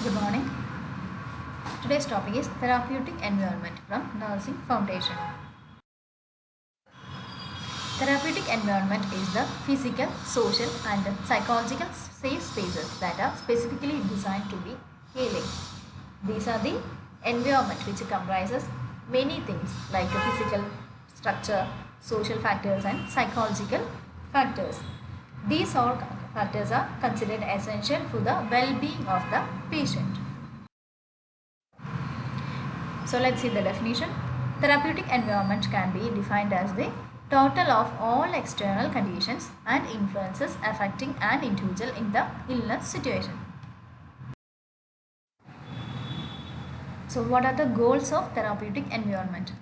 Good morning. Today's topic is therapeutic environment from Nursing Foundation. Therapeutic environment is the physical, social, and psychological safe spaces that are specifically designed to be healing. These are the environment which comprises many things like the physical structure, social factors, and psychological factors. These all factors are considered essential for the well-being of the patient. So let's see the definition. Therapeutic environment can be defined as the total of all external conditions and influences affecting an individual in the illness situation. So what are the goals of therapeutic environment?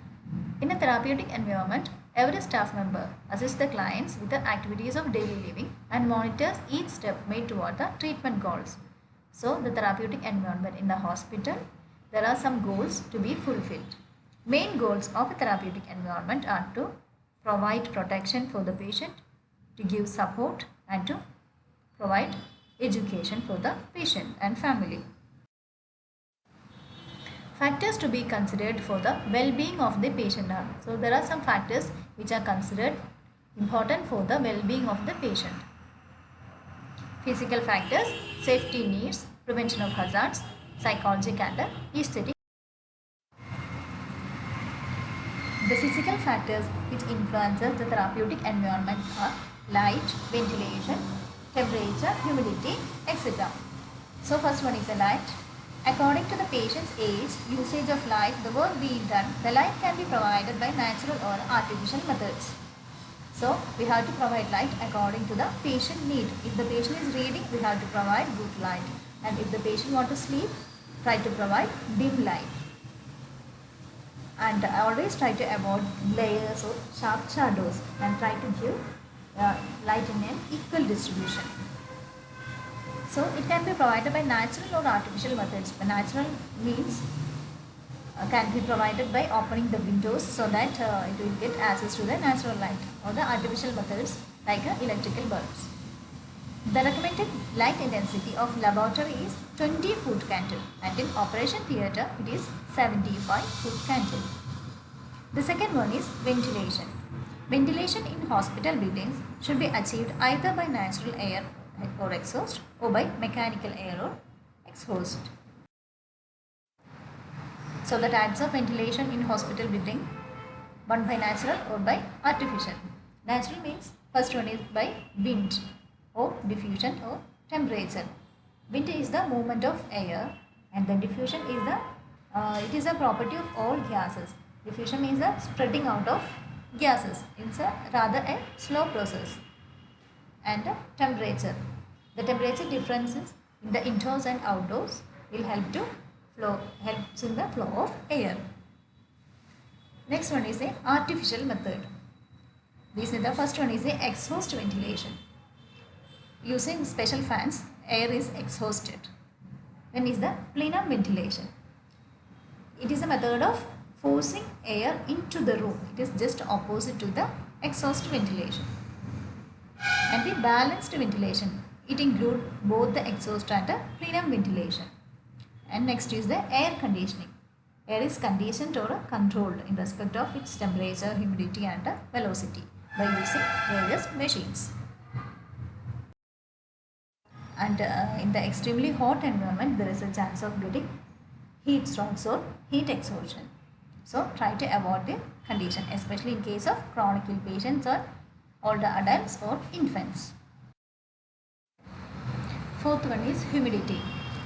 In a therapeutic environment, every staff member assists the clients with the activities of daily living and monitors each step made toward the treatment goals. So the therapeutic environment in the hospital, there are some goals to be fulfilled. Main goals of a therapeutic environment are to provide protection for the patient, to give support, and to provide education for the patient and family. Factors to be considered for the well-being of the patient are. So there are some factors which are considered important for the well-being of the patient. Physical factors, safety needs, prevention of hazards, psychological and aesthetic. The physical factors which influences the therapeutic environment are light, ventilation, temperature, humidity, etc. So first one is the light. According to the patient's age, usage of light, the work being done, the light can be provided by natural or artificial methods. So we have to provide light according to the patient need. If the patient is reading, we have to provide good light. And if the patient wants to sleep, try to provide dim light. And always try to avoid layers or sharp shadows and try to give light in an equal distribution. So it can be provided by natural or artificial methods. The natural means can be provided by opening the windows so that it will get access to the natural light, or the artificial methods like electrical bulbs. The recommended light intensity of laboratory is 20 foot candle, and in operation theatre it is 75 foot candle. The second one is ventilation. Ventilation in hospital buildings should be achieved either by natural air or exhaust, or by mechanical air or exhaust. So the types of ventilation in hospital building, one by natural or by artificial. Natural means first one is by wind or diffusion or temperature. Wind is the movement of air, and the diffusion is it is a property of all gases. Diffusion means the spreading out of gases. It's rather a slow process. And temperature. The temperature differences in the indoors and outdoors will helps in the flow of air. Next one is the artificial method. The first one is the exhaust ventilation. Using special fans, air is exhausted. Then is the plenum ventilation. It is a method of forcing air into the room. It is just opposite to the exhaust ventilation. And the balanced ventilation, it includes both the exhaust and the plenum ventilation. And next is the air conditioning. Air is conditioned or controlled in respect of its temperature, humidity and velocity by using various machines. And in the extremely hot environment, there is a chance of getting heat strokes or heat exhaustion. So try to avoid the condition, especially in case of chronic ill patients or older adults or infants. Fourth one is humidity.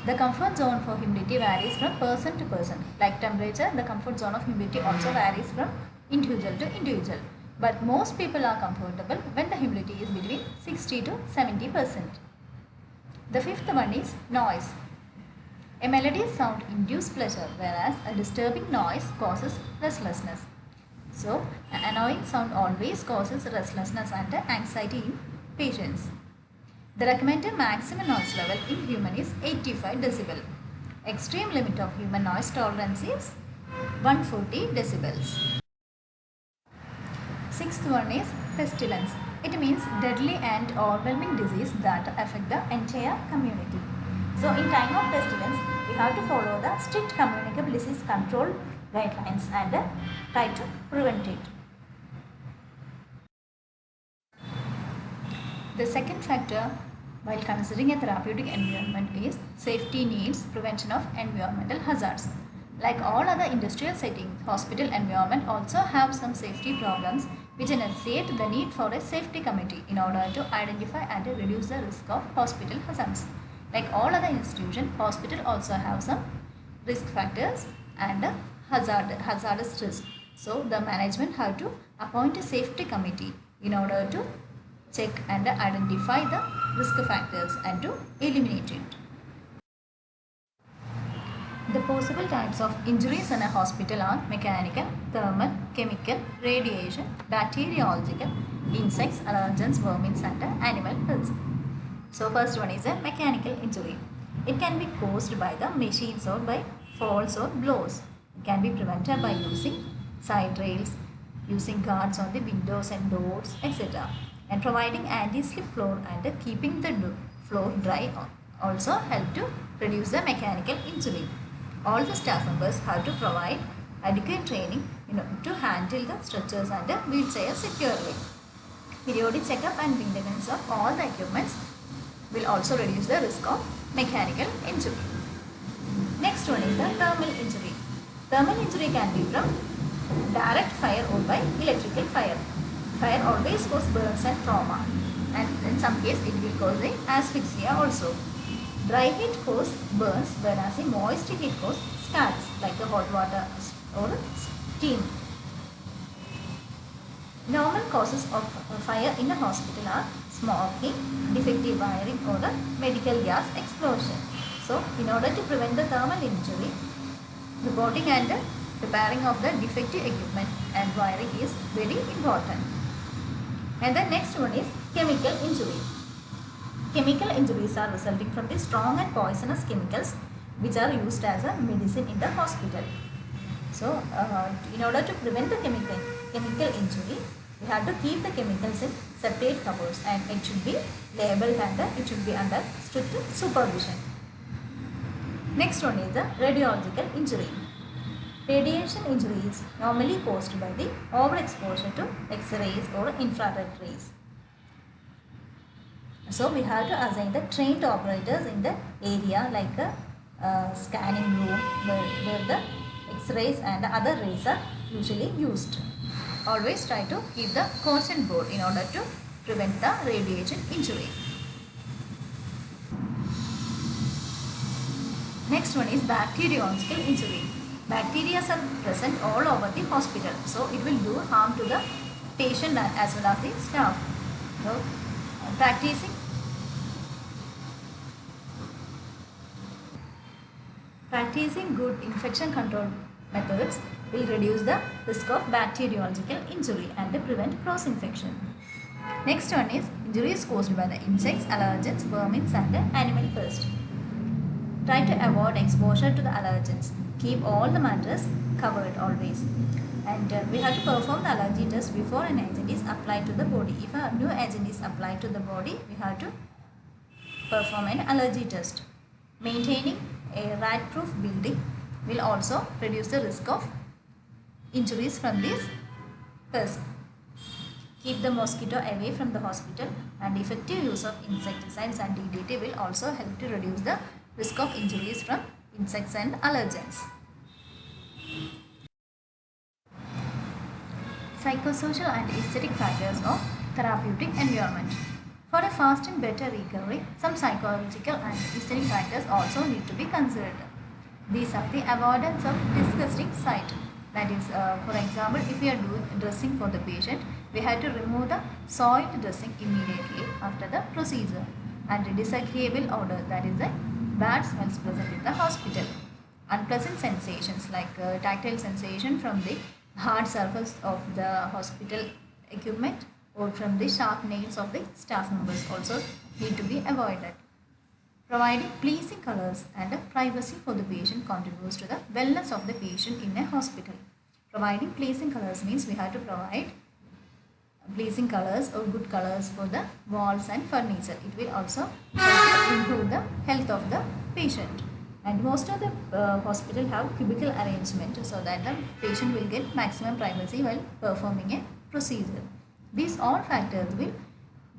The comfort zone for humidity varies from person to person. Like temperature, the comfort zone of humidity also varies from individual to individual. But most people are comfortable when the humidity is between 60 to 70%. The fifth one is noise. A melodious sound induces pleasure, whereas a disturbing noise causes restlessness. So, an annoying sound always causes restlessness and anxiety in patients. The recommended maximum noise level in human is 85 decibel. Extreme limit of human noise tolerance is 140 decibels. Sixth one is pestilence. It means deadly and overwhelming disease that affect the entire community. So in time of pestilence, we have to follow the strict communicable disease control guidelines and try to prevent it. The second factor while considering a therapeutic environment is safety needs, prevention of environmental hazards. Like all other industrial settings, hospital environment also have some safety problems which necessitate the need for a safety committee in order to identify and reduce the risk of hospital hazards. Like all other institutions, hospital also have some risk factors and hazardous risk. So the management have to appoint a safety committee in order to check and identify the risk factors and to eliminate it. The possible types of injuries in a hospital are mechanical, thermal, chemical, radiation, bacteriological, insects, allergens, vermins and animal pills. So first one is a mechanical injury. It can be caused by the machines or by falls or blows. It can be prevented by using side rails, using guards on the windows and doors, etc. And providing anti-slip floor and keeping the floor dry also help to reduce the mechanical injury. All the staff members have to provide adequate training to handle the stretchers and wheelchairs securely. Periodic checkup and maintenance of all the equipments will also reduce the risk of mechanical injury. Next one is the thermal injury. Thermal injury can be from direct fire or by electrical fire. Fire always causes burns and trauma, and in some cases it will cause the asphyxia also. Dry heat causes burns, whereas moist heat causes scalds like the hot water or steam. Normal causes of fire in a hospital are smoking, defective wiring or a medical gas explosion. So, in order to prevent the thermal injury, reporting and repairing of the defective equipment and wiring is very important. And the next one is chemical injury. Chemical injuries are resulting from the strong and poisonous chemicals which are used as a medicine in the hospital. So, in order to prevent the chemical injury, we have to keep the chemicals in separate cupboards and it should be labeled and it should be under strict supervision. Next one is the radiological injury. Radiation injury is normally caused by the overexposure to X-rays or infrared rays. So we have to assign the trained operators in the area like a scanning room where the X-rays and other rays are usually used. Always try to keep the caution board in order to prevent the radiation injury. Next one is bacteriological injury. Bacteria are present all over the hospital, so it will do harm to the patient as well as the staff. So, practicing good infection control methods will reduce the risk of bacteriological injury and prevent cross infection. Next one is injuries caused by the insects, allergens, vermins and animal pests. Try to avoid exposure to the allergens. Keep all the mattress covered always. And we have to perform the allergy test before an agent is applied to the body. If a new agent is applied to the body, we have to perform an allergy test. Maintaining a rat-proof building will also reduce the risk of injuries from these pests. Keep the mosquito away from the hospital, and effective use of insecticides and DDT will also help to reduce the risk of injuries from insects and allergens. Psychosocial and aesthetic factors of therapeutic environment. For a fast and better recovery, some psychological and aesthetic factors also need to be considered. These are the avoidance of disgusting sight. That is, for example, if we are doing dressing for the patient, we have to remove the soiled dressing immediately after the procedure. And disagreeable odor, that is the bad smells present in the hospital. Unpleasant sensations like tactile sensation from the hard surface of the hospital equipment or from the sharp nails of the staff members also need to be avoided. Providing pleasing colors and privacy for the patient contributes to the wellness of the patient in a hospital. Providing pleasing colors means we have to provide pleasing colors or good colors for the walls and furniture. It will also help to improve the health of the patient. And most of the hospital have cubicle arrangement so that the patient will get maximum privacy while performing a procedure. These all factors will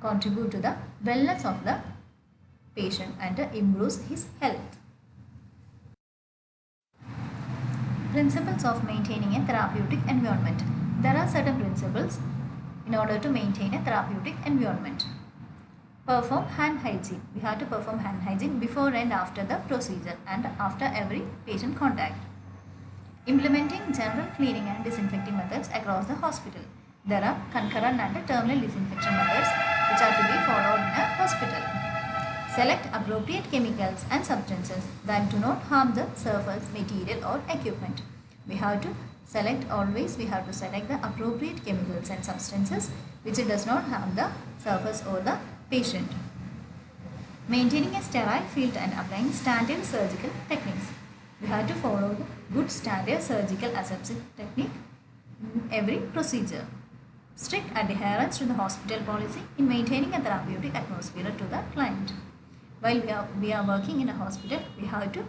contribute to the wellness of the patient and improves his health. Principles of maintaining a therapeutic environment. There are certain principles in order to maintain a therapeutic environment. Perform hand hygiene. We have to perform hand hygiene before and after the procedure and after every patient contact. Implementing general cleaning and disinfecting methods across the hospital. There are concurrent and terminal disinfection methods which are to be followed in a hospital. Select appropriate chemicals and substances that do not harm the surface, material or equipment. We have to select the appropriate chemicals and substances which does not harm the surface or the patient. Maintaining a sterile field and applying standard surgical techniques. We have to follow the good standard surgical aseptic technique in every procedure. Strict adherence to the hospital policy in maintaining a therapeutic atmosphere to the client. While we are working in a hospital, we have to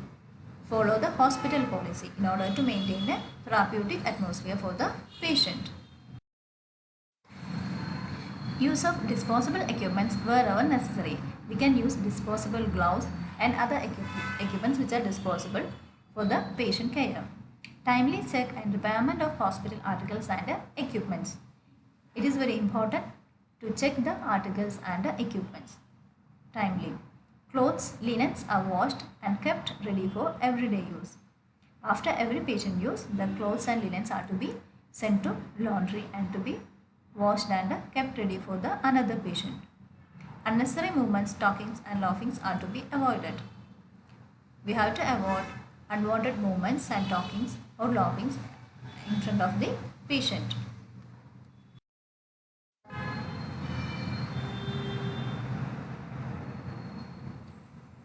follow the hospital policy in order to maintain a therapeutic atmosphere for the patient. Use of disposable equipments wherever necessary. We can use disposable gloves and other equipments which are disposable for the patient care. Timely check and repairment of hospital articles and equipments. It is very important to check the articles and equipments timely. Clothes, linens are washed and kept ready for everyday use. After every patient use, the clothes and linens are to be sent to laundry and to be washed and kept ready for the another patient. Unnecessary movements, talkings and laughings are to be avoided. We have to avoid unwanted movements and talkings or laughings in front of the patient.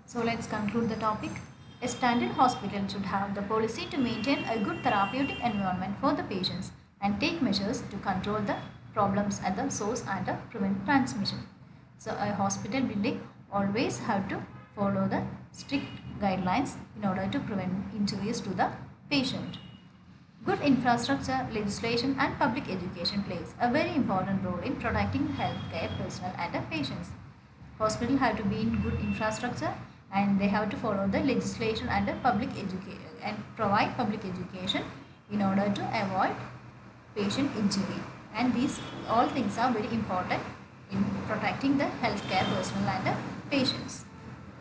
So let's conclude the topic. A standard hospital should have the policy to maintain a good therapeutic environment for the patients and take measures to control the problems at the source and prevent transmission. So a hospital building always have to follow the strict guidelines in order to prevent injuries to the patient. Good infrastructure, legislation and public education plays a very important role in protecting healthcare personnel and patients. Hospitals have to be in good infrastructure and they have to follow the legislation and public education and provide public education in order to avoid patient injury. And these all things are very important in protecting the healthcare personnel and the patients.